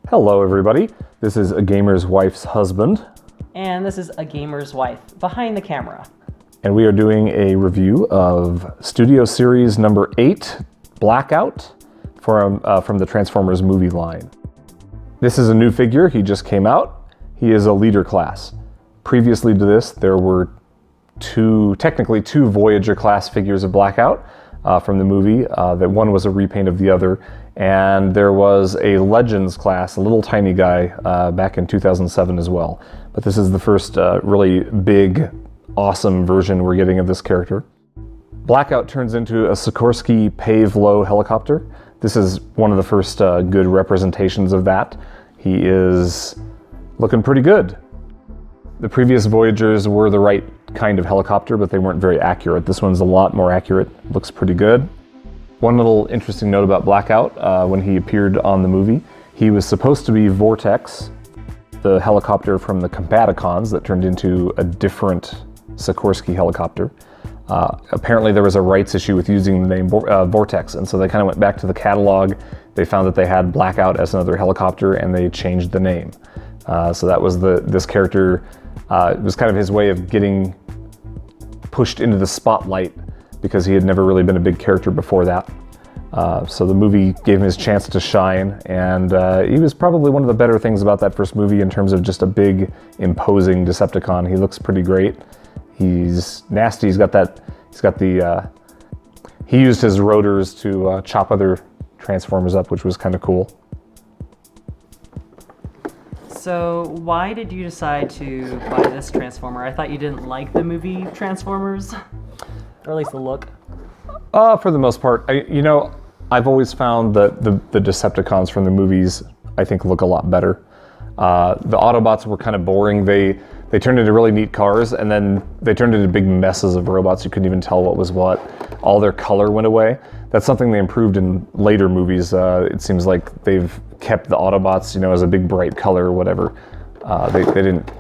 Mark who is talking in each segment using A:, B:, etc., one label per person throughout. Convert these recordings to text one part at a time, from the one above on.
A: Hello everybody, this is a gamer's wife's husband.
B: And this is a gamer's wife, behind the camera.
A: And we are doing a review of Studio Series number 8, Blackout, from the Transformers movie line. This is a new figure, he just came out. He is a leader class. Previously to this, there were technically two Voyager class figures of Blackout from the movie. That one was a repaint of the other. And there was a Legends class, a little tiny guy, back in 2007 as well. But this is the first really big, awesome version we're getting of this character. Blackout turns into a Sikorsky Pave-Low helicopter. This is one of the first good representations of that. He is looking pretty good. The previous Voyagers were the right kind of helicopter, but they weren't very accurate. This one's a lot more accurate, looks pretty good. One little interesting note about Blackout, when he appeared on the movie, he was supposed to be Vortex, the helicopter from the Combaticons that turned into a different Sikorsky helicopter. Apparently there was a rights issue with using the name Vortex, and so they kind of went back to the catalog. They found that they had Blackout as another helicopter, and they changed the name. So that was this character. It was kind of his way of getting pushed into the spotlight, because he had never really been a big character before that. So the movie gave him his chance to shine, and he was probably one of the better things about that first movie in terms of just a big, imposing Decepticon. He looks pretty great. He's nasty. He used his rotors to chop other Transformers up, which was kind of cool.
B: So why did you decide to buy this Transformer? I thought you didn't like the movie Transformers. Or at least the look.
A: For the most part. I've always found that the Decepticons from the movies, I think, look a lot better. The Autobots were kind of boring. They turned into really neat cars, and then they turned into big messes of robots. You couldn't even tell what was what. All their color went away. That's something they improved in later movies. It seems like they've kept the Autobots, as a big bright color or whatever. They didn't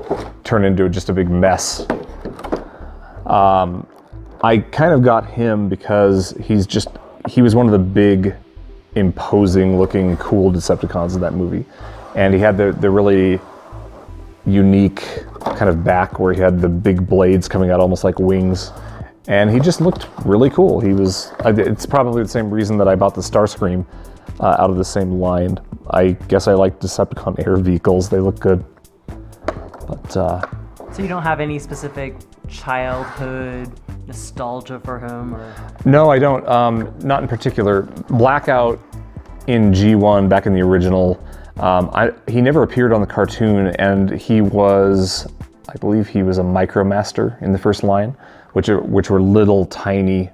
A: turn into just a big mess. I kind of got him because he was one of the big, imposing looking, cool Decepticons in that movie. And he had the really unique kind of back where he had the big blades coming out almost like wings. And he just looked really cool. It's probably the same reason that I bought the Starscream out of the same line. I guess I like Decepticon air vehicles. They look good. But,
B: so you don't have any specific childhood nostalgia for him? Or? No,
A: I don't. Not in particular. Blackout in G1, back in the original, he never appeared on the cartoon, and I believe he was a Micromaster in the first line, which were little tiny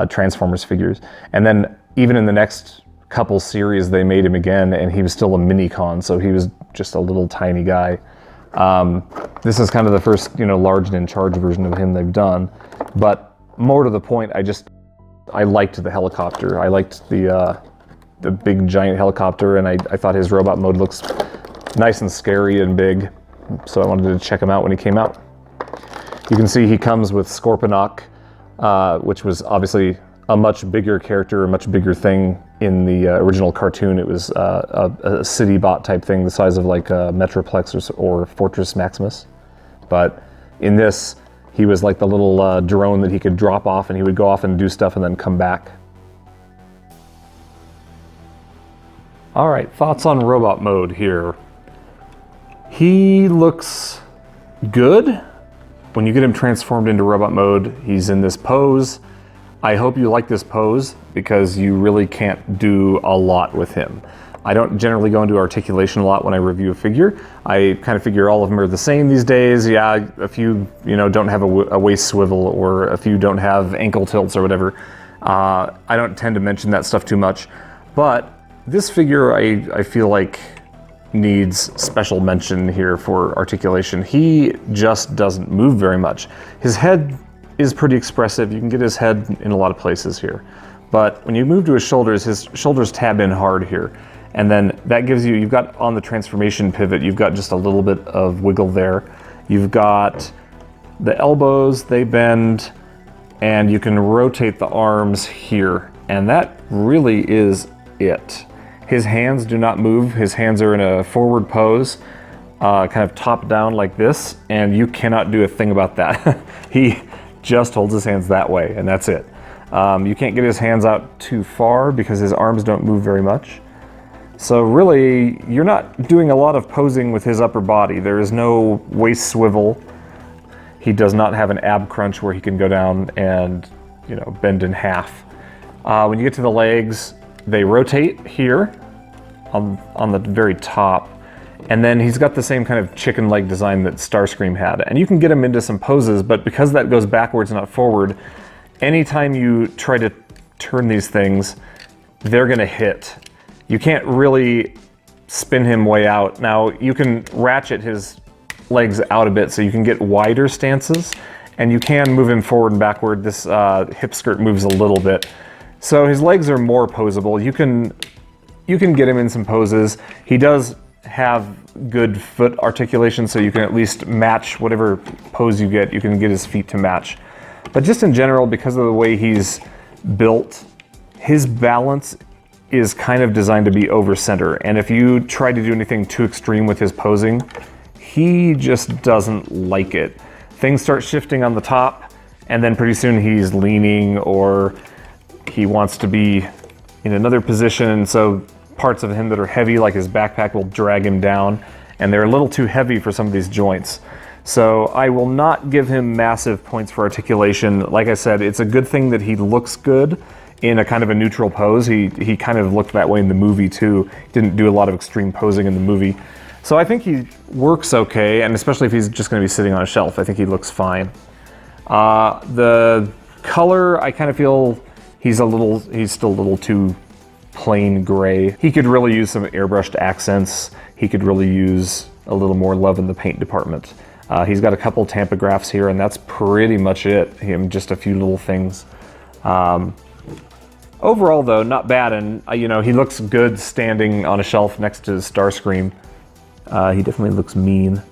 A: Transformers figures. And then even in the next couple series, they made him again, and he was still a Minicon, so he was just a little tiny guy. This is kind of the first, large and in charge version of him they've done. But more to the point, I liked the helicopter. I liked the big giant helicopter, and I thought his robot mode looks nice and scary and big. So I wanted to check him out when he came out. You can see he comes with Scorponok, which was obviously a much bigger character, a much bigger thing in the original cartoon. It was a city bot type thing, the size of like a Metroplex or Fortress Maximus. But in this, he was like the little drone that he could drop off, and he would go off and do stuff and then come back. All right, thoughts on robot mode here. He looks good. When you get him transformed into robot mode, he's in this pose. I hope you like this pose, because you really can't do a lot with him. I don't generally go into articulation a lot when I review a figure. I kind of figure all of them are the same these days. Yeah, a few don't have a waist swivel, or a few don't have ankle tilts or whatever. I don't tend to mention that stuff too much. But this figure, I feel like needs special mention here for articulation. He just doesn't move very much. His head is pretty expressive. You can get his head in a lot of places here. But when you move to his shoulders tab in hard here. And then that gives you've got on the transformation pivot, you've got just a little bit of wiggle there. You've got the elbows, they bend, and you can rotate the arms here. And that really is it. His hands do not move. His hands are in a forward pose, kind of top down like this, and you cannot do a thing about that. He just holds his hands that way, and that's it. You can't get his hands out too far because his arms don't move very much. So really, you're not doing a lot of posing with his upper body. There is no waist swivel. He does not have an ab crunch where he can go down and, you know, bend in half. When you get to the legs, they rotate here on the very top. And then he's got the same kind of chicken leg design that Starscream had. And you can get him into some poses, but because that goes backwards, not forward, anytime you try to turn these things, they're gonna hit. You can't really spin him way out. Now, you can ratchet his legs out a bit so you can get wider stances, and you can move him forward and backward. This hip skirt moves a little bit. So his legs are more posable. You can get him in some poses. He does have good foot articulation, so you can at least match whatever pose you get. You can get his feet to match. But just in general, because of the way he's built, his balance is kind of designed to be over center. And if you try to do anything too extreme with his posing, he just doesn't like it. Things start shifting on the top, and then pretty soon he's leaning, or he wants to be in another position. So parts of him that are heavy, like his backpack, will drag him down, and they're a little too heavy for some of these joints. So I will not give him massive points for articulation. Like I said, it's a good thing that he looks good in a kind of a neutral pose. He kind of looked that way in the movie too. He didn't do a lot of extreme posing in the movie. So I think he works okay, and especially if he's just gonna be sitting on a shelf, I think he looks fine. The color, I kind of feel he's still a little too plain gray. He could really use some airbrushed accents. He could really use a little more love in the paint department. He's got a couple tampagraphs here, and that's pretty much it. Just a few little things. Overall, though, not bad, and you know, he looks good standing on a shelf next to Starscream. He definitely looks mean,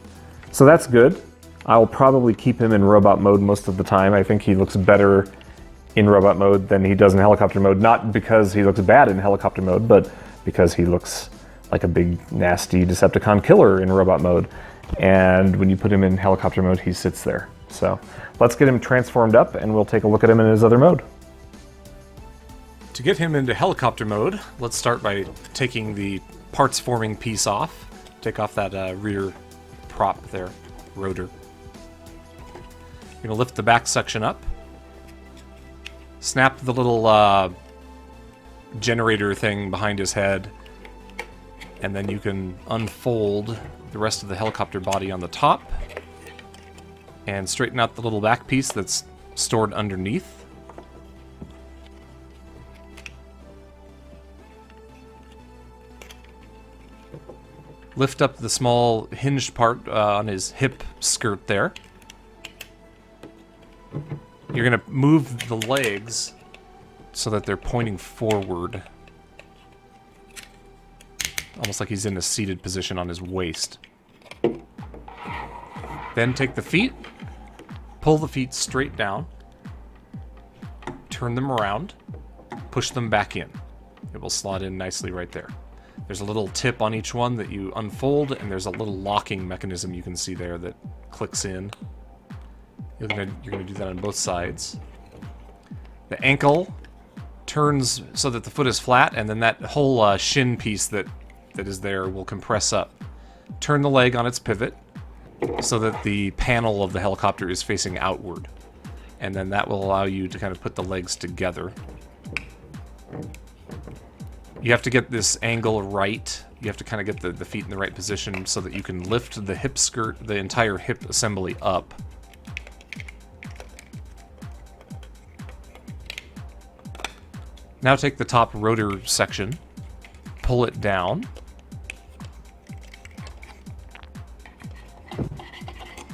A: so that's good. I'll probably keep him in robot mode most of the time. I think he looks better in robot mode than he does in helicopter mode. Not because he looks bad in helicopter mode, but because he looks like a big, nasty Decepticon killer in robot mode. And when you put him in helicopter mode, he sits there. So let's get him transformed up, and we'll take a look at him in his other mode. To get him into helicopter mode, let's start by taking the parts forming piece off. Take off that rear prop there, rotor. You're gonna lift the back section up. Snap the little generator thing behind his head, and then you can unfold the rest of the helicopter body on the top and straighten out the little back piece that's stored underneath. Lift up the small hinged part on his hip skirt there. You're going to move the legs so that they're pointing forward. Almost like he's in a seated position on his waist. Then take the feet, pull the feet straight down, turn them around, push them back in. It will slot in nicely right there. There's a little tip on each one that you unfold, and there's a little locking mechanism you can see there that clicks in. You're gonna do that on both sides. The ankle turns so that the foot is flat, and then that whole shin piece that is there will compress up. Turn the leg on its pivot so that the panel of the helicopter is facing outward, and then that will allow you to kind of put the legs together. You have to get this angle right. You have to kind of get the feet in the right position so that you can lift the hip skirt, the entire hip assembly up. Now take the top rotor section, pull it down,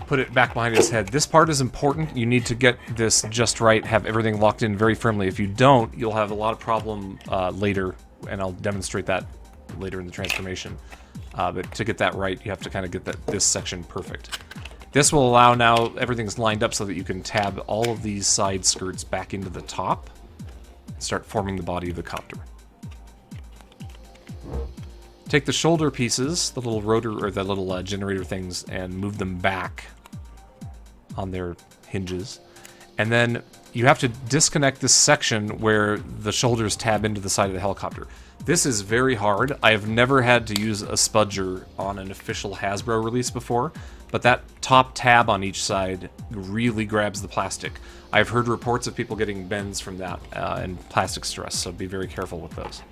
A: put it back behind his head. This part is important. You need to get this just right, have everything locked in very firmly. If you don't, you'll have a lot of problem later, and I'll demonstrate that later in the transformation. But to get that right, you have to kind of get this section perfect. This will allow now everything's lined up so that you can tab all of these side skirts back into the top and start forming the body of the copter. Take the shoulder pieces, the little rotor or the little generator things, and move them back on their hinges. And then you have to disconnect this section where the shoulders tab into the side of the helicopter. This is very hard. I have never had to use a spudger on an official Hasbro release before, but that top tab on each side really grabs the plastic. I've heard reports of people getting bends from that and plastic stress, so be very careful with those.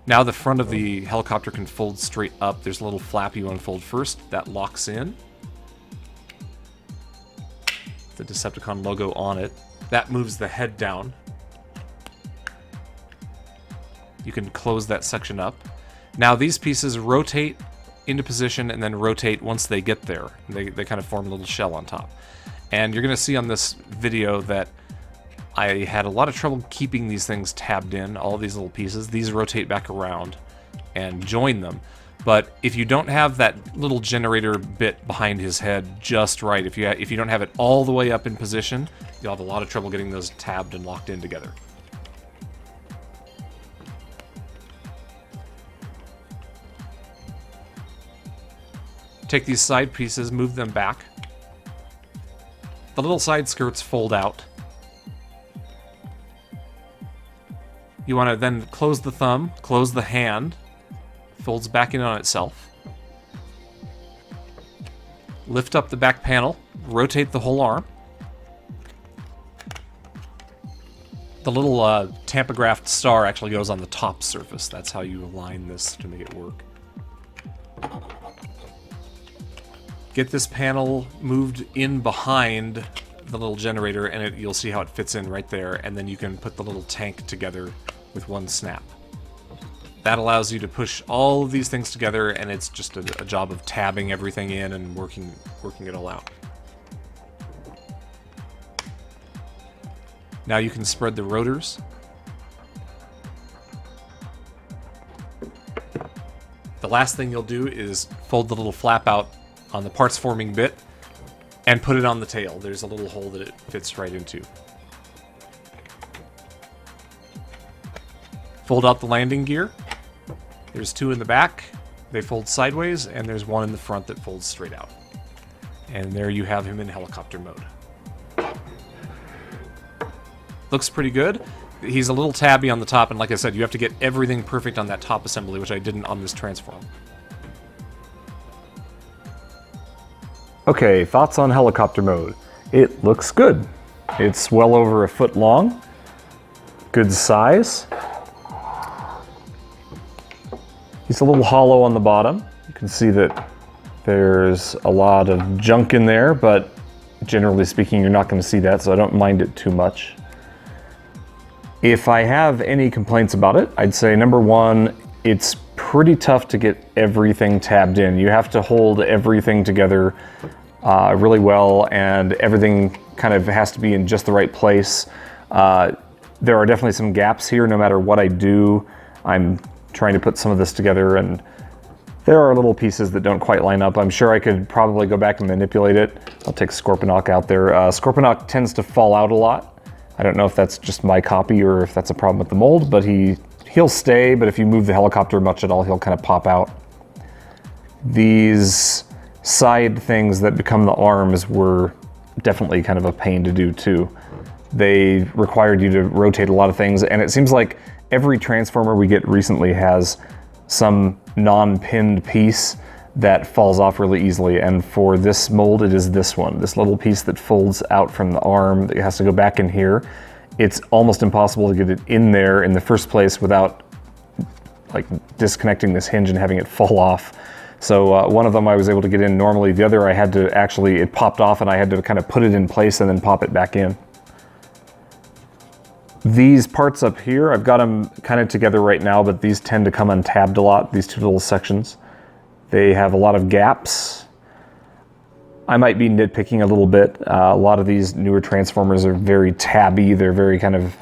A: Now the front of the helicopter can fold straight up. There's a little flap you unfold first. That locks in. The Decepticon logo on it. That moves the head down. You can close that section up. Now these pieces rotate into position and then rotate once they get there. They kind of form a little shell on top. And you're going to see on this video that I had a lot of trouble keeping these things tabbed in, all of these little pieces. These rotate back around and join them. But if you don't have that little generator bit behind his head just right, if you don't have it all the way up in position, you'll have a lot of trouble getting those tabbed and locked in together. Take these side pieces, move them back. The little side skirts fold out. You want to then close the thumb, close the hand, folds back in on itself. Lift up the back panel, rotate the whole arm. The little tampographed star actually goes on the top surface. That's how you align this to make it work. Get this panel moved in behind the little generator, and you'll see how it fits in right there, and then you can put the little tank together with one snap. That allows you to push all of these things together, and it's just a job of tabbing everything in and working it all out. Now you can spread the rotors. The last thing you'll do is fold the little flap out on the parts forming bit and put it on the tail. There's a little hole that it fits right into. Fold out the landing gear. There's two in the back. They fold sideways, and there's one in the front that folds straight out. And there you have him in helicopter mode. Looks pretty good. He's a little tabby on the top, and like I said, you have to get everything perfect on that top assembly, which I didn't on this transform.
C: Okay, thoughts on helicopter mode. It looks good. It's well over 1 foot long, good size. He's a little hollow on the bottom. You can see that there's a lot of junk in there, but generally speaking, you're not going to see that, so I don't mind it too much. If I have any complaints about it, I'd say number one, it's pretty tough to get everything tabbed in. You have to hold everything together really well, and everything kind of has to be in just the right place. There are definitely some gaps here. No matter what I do, I'm trying to put some of this together, and there are little pieces that don't quite line up. I'm sure I could probably go back and manipulate it. I'll take Scorponok out there. Scorponok tends to fall out a lot. I don't know if that's just my copy or if that's a problem with the mold, but he'll stay, but if you move the helicopter much at all, he'll kind of pop out. These side things that become the arms were definitely kind of a pain to do too. They required you to rotate a lot of things, and it seems like every transformer we get recently has some non-pinned piece that falls off really easily, and for this mold it is this one, this little piece that folds out from the arm that has to go back in here. It's almost impossible to get it in there in the first place without like disconnecting this hinge and having it fall off. So one of them I was able to get in normally, the other I had to actually, it popped off and I had to kind of put it in place and then pop it back in. These parts up here, I've got them kind of together right now, but these tend to come untabbed a lot, these two little sections. They have a lot of gaps. I might be nitpicking a little bit. A lot of these newer transformers are very tabby. They're very kind of,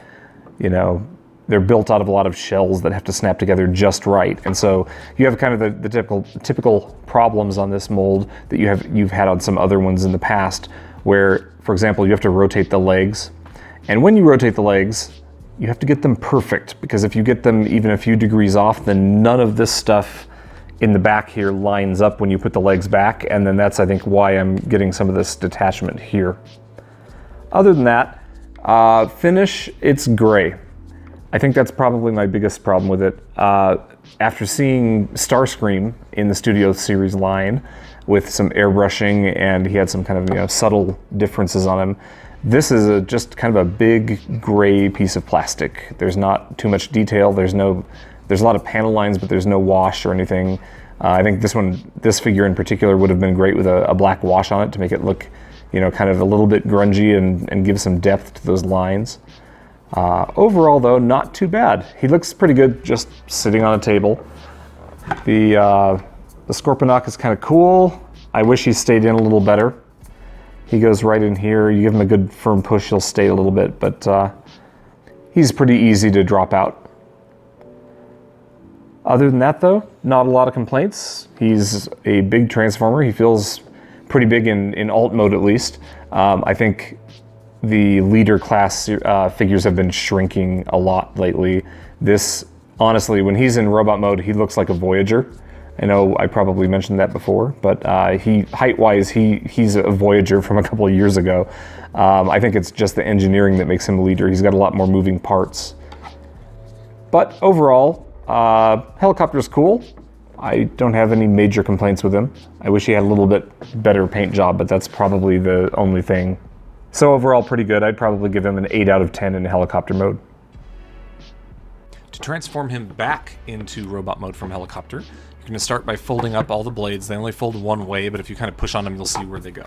C: you know, they're built out of a lot of shells that have to snap together just right. And so you have kind of the typical problems on this mold that you've had on some other ones in the past, where, for example, you have to rotate the legs. And when you rotate the legs, you have to get them perfect, because if you get them even a few degrees off, then none of this stuff in the back here lines up when you put the legs back, and then that's, I think, why I'm getting some of this detachment here. Other than that, finish, it's gray. I think that's probably my biggest problem with it. After seeing Starscream in the Studio Series line with some airbrushing, and he had some kind of subtle differences on him, this is just kind of a big gray piece of plastic. There's not too much detail. There's a lot of panel lines, but there's no wash or anything. I think this figure in particular would have been great with a black wash on it to make it look, kind of a little bit grungy and give some depth to those lines. Overall, though, not too bad. He looks pretty good just sitting on a table. The Scorponok is kind of cool. I wish he stayed in a little better. He goes right in here. You give him a good firm push, he'll stay a little bit, but he's pretty easy to drop out. Other than that, though, not a lot of complaints. He's a big transformer. He feels pretty big in alt mode, at least. I think the leader class figures have been shrinking a lot lately. This, honestly, when he's in robot mode, he looks like a Voyager. I know I probably mentioned that before, but height-wise, he's a Voyager from a couple of years ago. I think it's just the engineering that makes him a leader. He's got a lot more moving parts. But overall, Helicopter's cool. I don't have any major complaints with him. I wish he had a little bit better paint job, but that's probably the only thing. So overall, pretty good. I'd probably give him an 8 out of 10 in helicopter mode.
D: To transform him back into robot mode from helicopter, you're going to start by folding up all the blades. They only fold one way, but if you kind of push on them, you'll see where they go.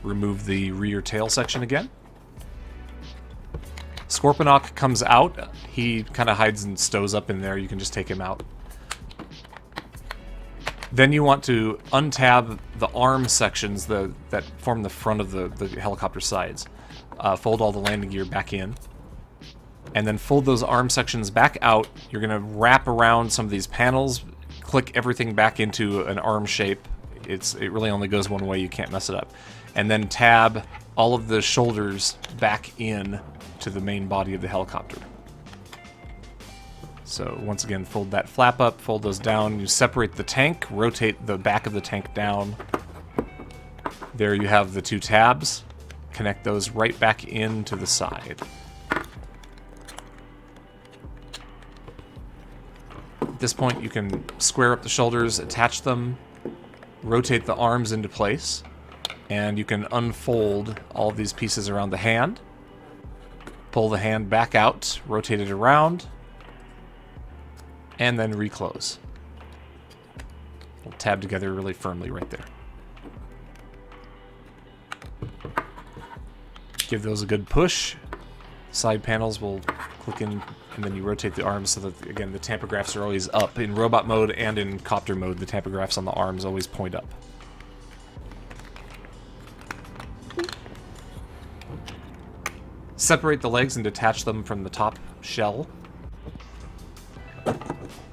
D: Remove the rear tail section again. Scorponok comes out. He kind of hides and stows up in there. You can just take him out. Then you want to untab the arm sections that form the front of the helicopter sides. Fold all the landing gear back in. And then fold those arm sections back out. You're going to wrap around some of these panels, click everything back into an arm shape. It really only goes one way, you can't mess it up. And then tab all of the shoulders back in to the main body of the helicopter. So once again, fold that flap up, fold those down, you separate the tank, rotate the back of the tank down. There you have the two tabs. Connect those right back into the side. At this point, you can square up the shoulders, attach them, rotate the arms into place, and you can unfold all of these pieces around the hand. Pull the hand back out, rotate it around, and then reclose. We'll tab together really firmly right there. Give those a good push. Side panels will click in, and then you rotate the arms so that, again, the tampografs are always up. In robot mode and in copter mode, the tampografs on the arms always point up. Separate the legs and detach them from the top shell.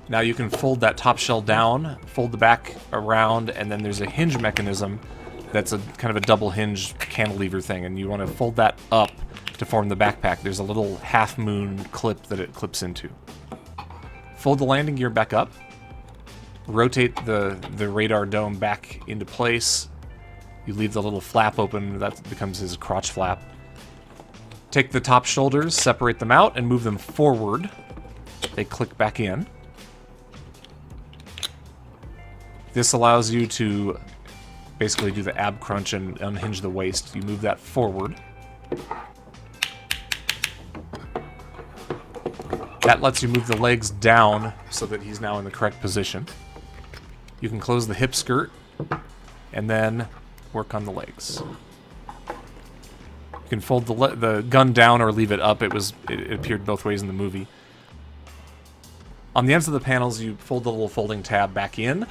D: Now you can fold that top shell down, fold the back around, and then there's a hinge mechanism that's a kind of a double hinge cantilever thing, and you want to fold that up to form the backpack. There's a little half moon clip that it clips into. Fold the landing gear back up, rotate the radar dome back into place. You leave the little flap open, that becomes his crotch flap. Take the top shoulders, separate them out, and move them forward. They click back in. This allows you to basically do the ab crunch and unhinge the waist. You move that forward. That lets you move the legs down so that he's now in the correct position. You can close the hip skirt and then work on the legs. You can fold the gun down or leave it up. It appeared both ways in the movie. On the ends of the panels, you fold the little folding tab back in.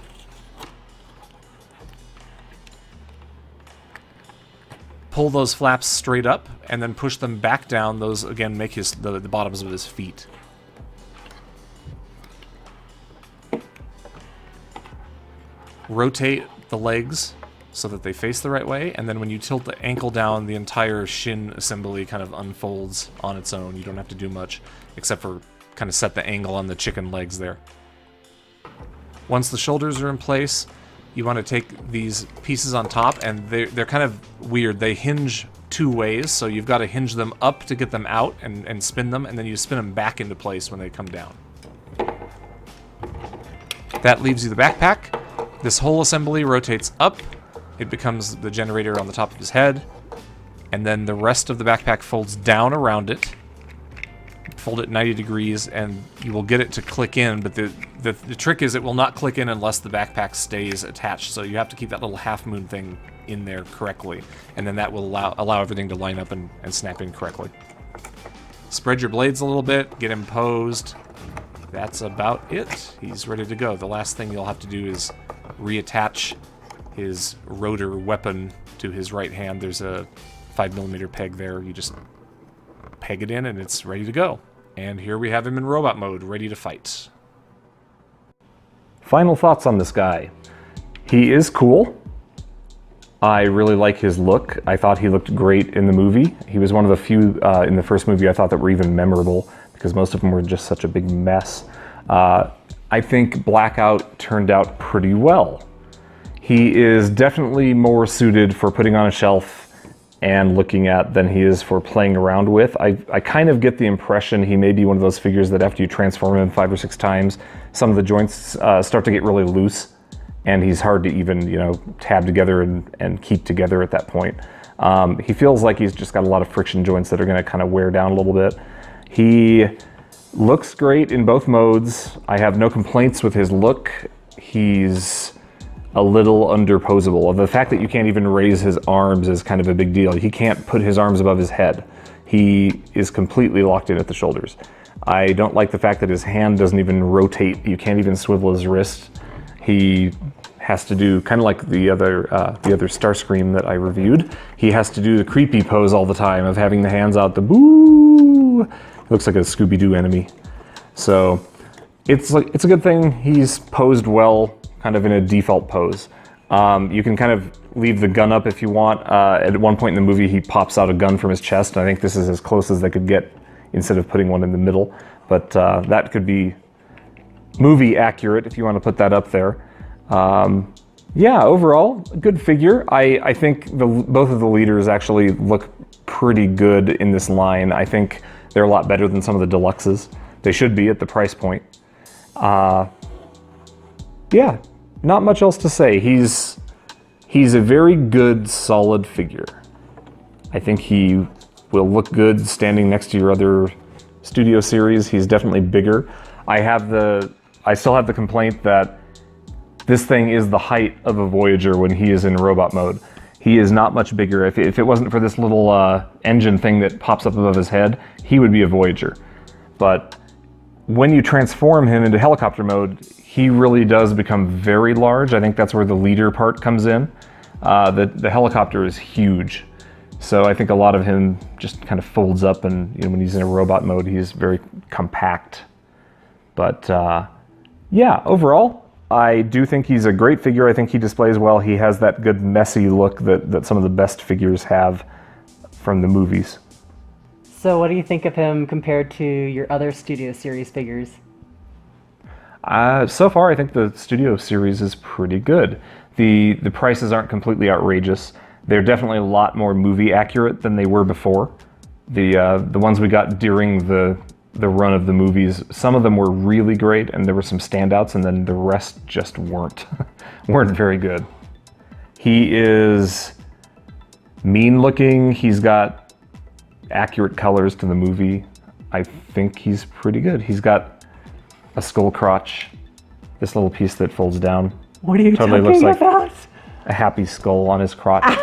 D: Pull those flaps straight up, and then push them back down. Those, again, make the bottoms of his feet. Rotate the legs so that they face the right way, and then when you tilt the ankle down, the entire shin assembly kind of unfolds on its own. You don't have to do much except for kind of set the angle on the chicken legs there. Once the shoulders are in place, you want to take these pieces on top, and they're kind of weird. They hinge two ways, so you've got to hinge them up to get them out and spin them, and then you spin them back into place when they come down. That leaves you the backpack. This whole assembly rotates up. It becomes the generator on the top of his head, and then the rest of the backpack folds down around it. Fold it 90 degrees, and you will get it to click in, but the trick is it will not click in unless the backpack stays attached, so you have to keep that little half moon thing in there correctly, and then that will allow everything to line up and snap in correctly. Spread your blades a little bit, get him posed. That's about it. He's ready to go. The last thing you'll have to do is reattach his rotor weapon to his right hand. There's a 5mm peg there. You just peg it in and it's ready to go. And here we have him in robot mode, ready to fight.
C: Final thoughts on this guy. He is cool. I really like his look. I thought he looked great in the movie. He was one of the few in the first movie I thought that were even memorable, because most of them were just such a big mess. I think Blackout turned out pretty well. He is definitely more suited for putting on a shelf and looking at than he is for playing around with. I kind of get the impression he may be one of those figures that after you transform him 5 or 6 times, some of the joints start to get really loose, and he's hard to even, you know, tab together and keep together at that point. He feels like he's just got a lot of friction joints that are gonna kind of wear down a little bit. He looks great in both modes. I have no complaints with his look. He's a little underposable. The fact that you can't even raise his arms is kind of a big deal. He can't put his arms above his head. He is completely locked in at the shoulders. I don't like the fact that his hand doesn't even rotate. You can't even swivel his wrist. He has to do, kind of like the other Starscream that I reviewed, he has to do the creepy pose all the time of having the hands out, the boo. He looks like a Scooby-Doo enemy. So it's a good thing he's posed well, kind of in a default pose. You can kind of leave the gun up if you want. At one point in the movie, he pops out a gun from his chest, and I think this is as close as they could get instead of putting one in the middle. But that could be movie accurate if you want to put that up there. Yeah, overall, a good figure. I think both of the leaders actually look pretty good in this line. I think they're a lot better than some of the deluxes. They should be at the price point. Yeah, not much else to say. He's a very good, solid figure. I think he will look good standing next to your other Studio Series. He's definitely bigger. I still have the complaint that this thing is the height of a Voyager when he is in robot mode. He is not much bigger. If it wasn't for this little engine thing that pops up above his head, he would be a Voyager. But when you transform him into helicopter mode, he really does become very large. I think that's where the leader part comes in. The helicopter is huge. So I think a lot of him just kind of folds up, and when he's in a robot mode, he's very compact. But yeah, overall, I do think he's a great figure. I think he displays well. He has that good messy look that some of the best figures have from the movies.
B: So what do you think of him compared to your other Studio Series figures?
C: So far, I think the Studio Series is pretty good. The prices aren't completely outrageous. They're definitely a lot more movie accurate than they were before. The ones we got during the run of the movies, some of them were really great, and there were some standouts, and then the rest just weren't very good. He is mean looking. He's got accurate colors to the movie. I think he's pretty good. He's got a skull crotch, this little piece that folds down.
B: What are you
C: totally
B: talking
C: looks
B: about?
C: like a happy skull on his crotch.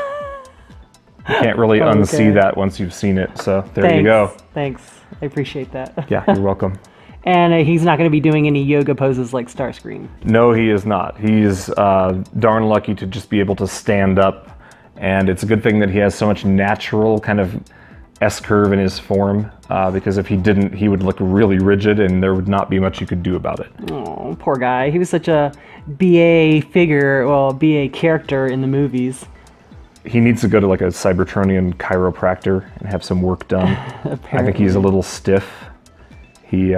C: You can't really unsee that once you've seen it, so there you go.
B: Thanks, I appreciate that.
C: Yeah, you're welcome.
B: And he's not going to be doing any yoga poses like Starscream.
C: No, he is not. He's darn lucky to just be able to stand up, and it's a good thing that he has so much natural kind of S-curve in his form, because if he didn't, he would look really rigid and there would not be much you could do about it.
B: Oh, poor guy. He was such a BA figure, well, BA character in the movies.
C: He needs to go to like a Cybertronian chiropractor and have some work done. I think he's a little stiff. He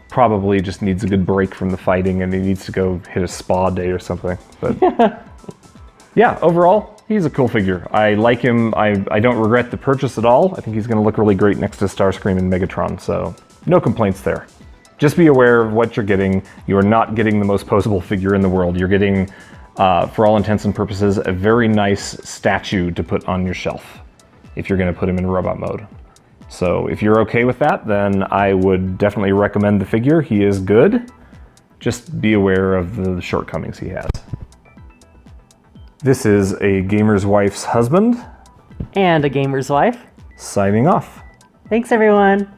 C: probably just needs a good break from the fighting and he needs to go hit a spa day or something. But yeah, overall, he's a cool figure. I like him. I don't regret the purchase at all. I think he's going to look really great next to Starscream and Megatron, so no complaints there. Just be aware of what you're getting. You are not getting the most posable figure in the world. You're getting, for all intents and purposes, a very nice statue to put on your shelf if you're going to put him in robot mode. So if you're okay with that, then I would definitely recommend the figure. He is good. Just be aware of the shortcomings he has. This is a gamer's wife's husband.
B: And a gamer's wife.
C: Signing off.
B: Thanks, everyone.